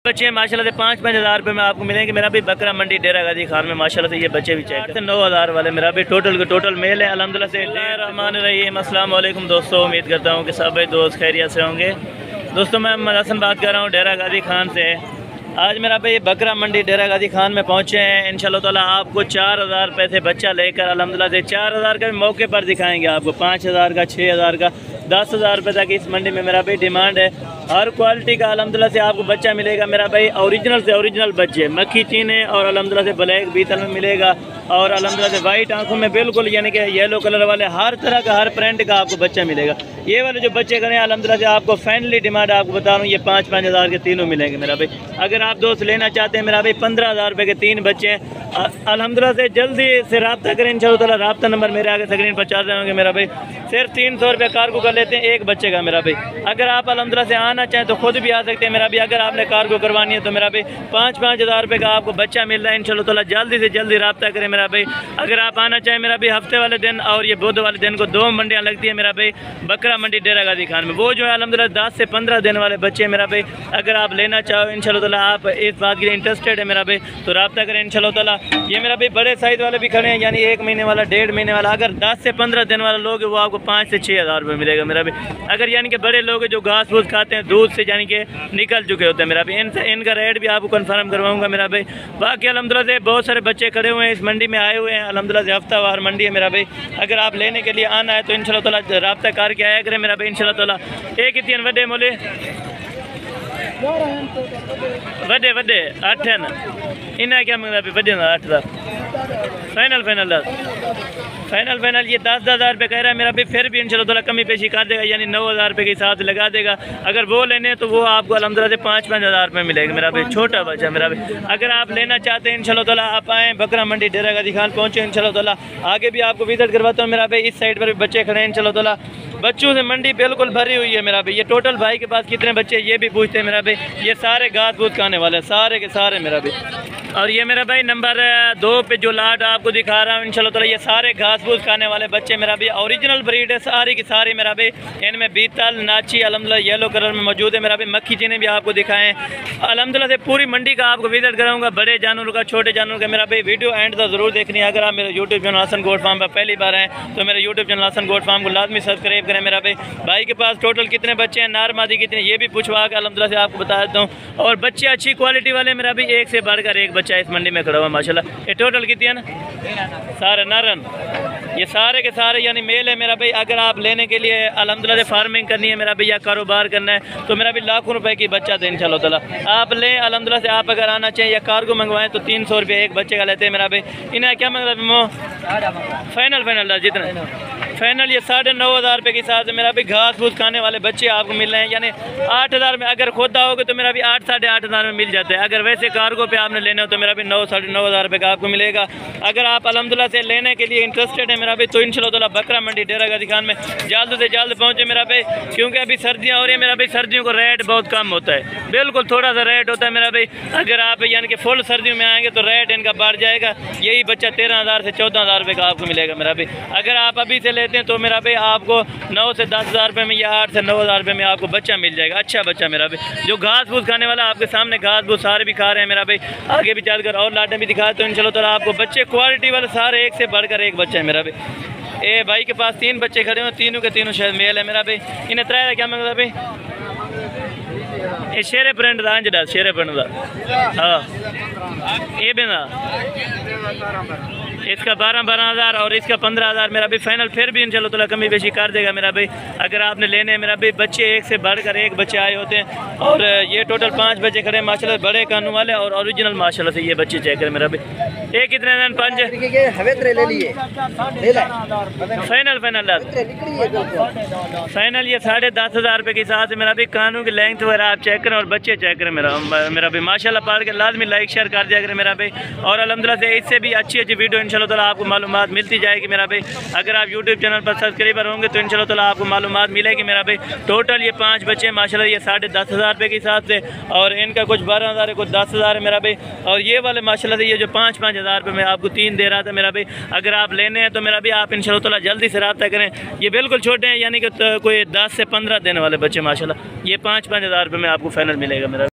बच्चे माशाल्लाह से 5-5 हज़ार रुपये में आपको मिलेंगे। मेरा भी बकरा मंडी डेरा गाजी खान में माशाल्लाह से ये बच्चे भी चेक करते हैं 9,000 वाले। मेरा भी टोटल मेल है अल्हम्दुलिल्लाह से। रहमान रहीम, अस्सलाम वालेकुम दोस्तों, उम्मीद करता हूँ कि सब भाई दोस्त खैरियत से होंगे। दोस्तों मैं मोहम्मद हसन बात कर रहा हूँ डेरा गाजी खान से। आज मेरा भाई बकरा मंडी डेरा गाजी खान में पहुँचे हैं। इंशाल्लाह ताला आपको 4,000 रुपये से बच्चा लेकर अल्हम्दुलिल्लाह से 4,000 का भी मौके पर दिखाएंगे आपको, 5,000 का, 6,000 का, 10,000 रुपये तक इस मंडी में मेरा भाई डिमांड है। हर क्वालिटी का अल्हम्दुलिल्लाह से आपको बच्चा मिलेगा मेरा भाई। ओरिजिनल से ओरिजिनल बच्चे मक्खी चीने और अल्हम्दुलिल्लाह से ब्लैक बीतल में मिलेगा और अल्हम्दुलिल्लाह से वाइट आंखों में बिल्कुल यानी कि येलो कलर वाले हर तरह का हर प्रिंट का आपको बच्चा मिलेगा। ये वाले जो बच्चे करें अल्हम्दुलिल्लाह से आपको फाइनली डिमांड आपको बता रहा हूँ ये 5-5 हज़ार के तीनों मिलेंगे मेरा भाई। अगर आप दोस्त लेना चाहते हैं मेरा भाई 15,000 रुपये के 3 बच्चे हैं अल्हम्दुलिल्लाह से जल्दी से रब्ता करें। इंशाअल्लाह ताला रब्ता नंबर मेरे आगे स्क्रीन पर चल रहे होंगे मेरा भाई। सिर्फ 300 रुपये कार्गो कर लेते हैं एक बच्चे का मेरा भाई। अगर आप अल्हम्दुलिल्लाह से आना चाहें तो खुद भी आ सकते हैं मेरा भी। अगर आपने कार्गो करवानी है तो मेरा भाई 5-5 हज़ार रुपये का आपको बच्चा मिल रहा है। इंशाअल्लाह ताला जल्दी से जल्दी रब्ता करें मेरा भाई। अगर आप आना चाहें मेरा भाई हफ्ते वाले दिन और ये बुध वाले दिन को 2 मंडियाँ लगती है मेरा भाई बकरा मंडी डेरा गाजी खान में। वो जो है अल्हम्दुलिल्लाह 10 से 15 दिन वाले बच्चे मेरा भाई। अगर आप लेना चाहो इंशाअल्लाह ताला आप इस बात के लिए इंटरेस्टेड है मेरा भाई तो रब्ता करें इंशाअल्लाह ताला। ये मेरा भाई बड़े साइज़ वाले भी खड़े हैं यानी 1 महीने वाला, 1.5 महीने वाला। अगर 10 से 15 दिन वाला लोग वो आपको 5 से 6 हज़ार रुपये मिलेगा मेरा भाई। अगर यानी कि बड़े लोग जो घास फूस खाते हैं दूध से यानी कि निकल चुके होते हैं मेरा भाई, इनका रेट भी आपको कन्फर्म करवाऊँगा मेरा भाई। बाकी अल्हम्दुलिल्लाह से बहुत सारे बच्चे खड़े हुए हैं इस मंडी में आए हुए हैं अल्हम्दुलिल्लाह से। हफ्तावार मंडी है मेरा भाई। अगर आप लेने के लिए आना है तो इंशाअल्लाह ताला रब्ता करके आया करें मेरा भाई। इंशाअल्लाह ताला एक इतने वड्डे मोले वड्डे 8 हैं इन्हें क्या मंगता भी वड्डे 8 का फाइनल ये 10 हज़ार रुपये कह रहा है मेरा भी। फिर भी इंशाअल्लाह ताला कमी पेशी कर देगा यानी 9,000 रुपये के हिसाब से लगा देगा। अगर वो लेने हैं तो वो आपको अल्हम्दुलिल्लाह से 5-5 हज़ार रुपये मिलेगा मेरा भाई। छोटा बच्चा मेरा भाई। अगर आप लेना चाहते हैं इंशाअल्लाह ताला आप आएँ बकरा मंडी डेरा गाजी खान पहुँचे इंशाअल्लाह ताला। आगे भी आपको विजिट करवाता हूँ मेरा भाई। इस साइड पर भी बच्चे खड़े हैं इंशाअल्लाह ताला। बच्चों से मंडी बिल्कुल भरी हुई है मेरा भाई। ये टोटल भाई के पास कितने बच्चे ये भी पूछते हैं मेरा भाई। ये सारे घास फूस खाने वाले सारे के सारे मेरा भाई। और ये मेरा भाई नंबर 2 पे जो लाट आपको दिखा रहा हूँ इंशाअल्लाह ताला ये सारे घास फूस खाने वाले बच्चे मेरा भाई। ओरिजिनल ब्रीड है सारी की सारी मेरा भाई। इनमें बीतल नाची अल्हम्दुलिल्लाह येलो कलर में मौजूद है मेरा भाई। मक्खी चीने भी आपको दिखाएं अल्हम्दुलिल्लाह से। पूरी मंडी का आपको विजिट कराऊंगा, बड़े जानवरों का, छोटे जानवरों का मेरा भाई। वीडियो एंड तक जरूर देखनी है। अगर आप मेरे YouTube channel Hasan goat farm पर पहली बार हैं तो मेरे YouTube channel Hasan goat farm को लाजमी सब्सक्राइब करें मेरा भाई। भाई के पास टोटल कितने बच्चे हैं, नार मादी कितने, ये भी पूछवा के अल्हम्दुलिल्लाह से आपको बता देता हूँ। और बच्चे अच्छी क्वालिटी वाले मेरा भी, एक से बढ़कर एक बच्चा इस मंडी में खड़ा हुआ माशाल्लाह। ये टोटल कितने हैं ना सारे नारन, ये सारे के सारे यानी मेल है मेरा भाई। अगर आप लेने के लिए अल्हम्दुलिल्लाह से फार्मिंग करनी है मेरा भाई या कारोबार करना है तो मेरा भी लाखों रुपए की बच्चा दे इंशाअल्लाह ताला आप लें अल्हम्दुलिल्लाह से। आप अगर आना चाहिए या कार्गो मंगवाएं तो 300 रुपये एक बच्चे का लेते हैं मेरा भाई। इन्हें क्या मतलब फाइनल जितना फाइनल ये 9,500 रुपये के हिसाब से मेरा भी घास फूस खाने वाले बच्चे आपको मिल रहे हैं यानी 8,000 में। अगर खुद आओगे तो मेरा भी 8-8.5 हज़ार में मिल जाते हैं। अगर वैसे कार्गो पे आपने लेने हो तो मेरा भी 9-9.5 हज़ार रुपये का आपको मिलेगा। अगर आप अल्हम्दुलिल्लाह से लेने के लिए इंटरेस्टेड है मेरा भी तो इंशाअल्लाह ताला बकरा मंडी डेरा गाजी खान में जल्द से जल्द पहुँचे मेरा भाई। क्योंकि अभी सर्दियाँ हो रही है मेरा भाई, सर्दियों को रेट बहुत कम होता है, बिल्कुल थोड़ा सा रेट होता है मेरा भाई। अगर आप यानी कि फुल सर्दियों में आएंगे तो रेट इनका बढ़ जाएगा। यही बच्चा 13,000 से 14,000 रुपये का आपको मिलेगा मेरा भाई। अगर आप अभी से लेते हैं तो मेरा भाई आपको 9 से 10 हज़ार रुपये में या 8 से 9 हज़ार रुपये में आपको बच्चा मिल जाएगा। अच्छा बच्चा मेरा भाई जो घास फूस खाने वाला आपके सामने घास फूस सारे भी खा रहे हैं मेरा भाई। आगे भी चलकर और लाटें भी दिखाए तो इंशाअल्लाह ताला आपको बच्चे क्वालिटी वाले सारे एक से बढ़कर एक बच्चा है मेरा भाई। ए भाई के पास 3 बच्चे खड़े हुए, तीनों के तीनों शायद मेल है मेरा भाई। इन्हें 3 क्या मंगता भाई ये शेरे प्रिंट का अंजड़ा शेरे प्रिंट का हाँ ये भी ना इसका 12 हज़ार और इसका 15 हज़ार मेरा भी फाइनल। फिर भी इंशाअल्लाह ताला कमी बेशी कर देगा मेरा भाई। अगर आपने लेने हैं मेरा भाई बच्चे एक से बढ़कर एक बच्चे आए होते हैं और ये टोटल 5 बच्चे खड़े हैं माशाल्लाह बड़े कानून वाले और ओरिजिनल माशाल्लाह से ये बच्चे चेक करें मेरा भाई। एक कितने दिन 5 फाइनल ये 10.5 हज़ार रुपये के हिसाब से मेरा भी। कानून की लेंथ वगैरह आप चेक करें और बच्चे चेक करें मेरा भी माशाल्लाह। पढ़ के लाजमी लाइक शेयर कर दिया करें मेरा भाई। और अल्हम्दुलिल्लाह से इससे भी अच्छी वीडियो इंशाअल्लाह ताला आपको मालूमात मिलती जाएगी मेरा भाई। अगर आप यूट्यूब चैनल पर सब्सक्राइबर होंगे तो इंशाअल्लाह ताला आपको मालूमात मिलेगी मेरा भाई। टोटल ये 5 बच्चे माशाल्लाह ये 10.5 हज़ार रुपये के हिसाब से और इनका कुछ 12 हज़ार है कुछ 10 हज़ार है मेरा भाई। और ये वाले माशाल्लाह से ये जो 5-5 हज़ार रुपये में आपको 3 दे रहा था मेरा भाई। अगर आप लेने हैं तो मेरा भी आप इंशाअल्लाह ताला जल्दी से रब्ता करें। ये बिल्कुल छोटे हैं यानी कि कोई 10 से 15 दिन वाले बच्चे माशाल्लाह। ये 5-5 हज़ार रुपये में आपको फाइनल मिलेगा मेरा।